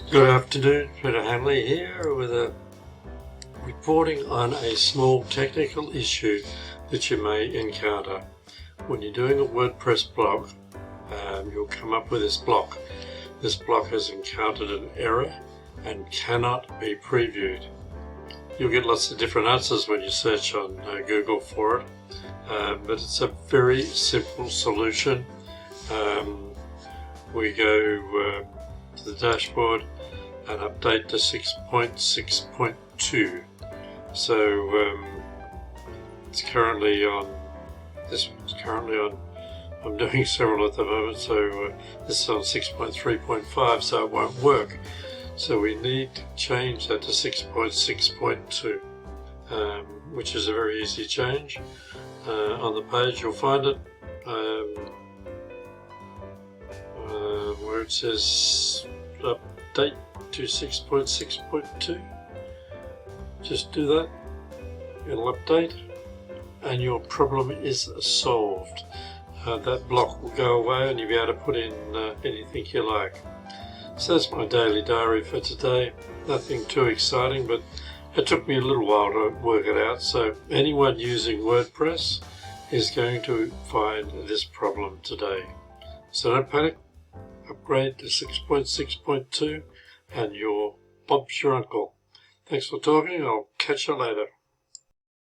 Good afternoon, Peter Hanley here with a reporting on a small technical issue that you may encounter. When you're doing a WordPress blog, you'll come up with this block. This block has encountered an error and cannot be previewed. You'll get lots of different answers when you search on Google for it, but it's a very simple solution. We go to the dashboard and update to 6.6.2. So it's currently on. This one's currently on. I'm doing several at the moment, so this is on 6.3.5, so it won't work. So we need to change that to 6.6.2, which is a very easy change. On the page you'll find it where it says update to 6.6.2. Just do that, it'll update and your problem is solved. That block will go away and you'll be able to put in anything you like. So that's my daily diary for today. Nothing too exciting, but it took me a little while to work it out. So anyone using WordPress is going to find this problem today. So don't panic, upgrade to 6.6.2 and Bob's your uncle. Thanks for talking, I'll catch you later.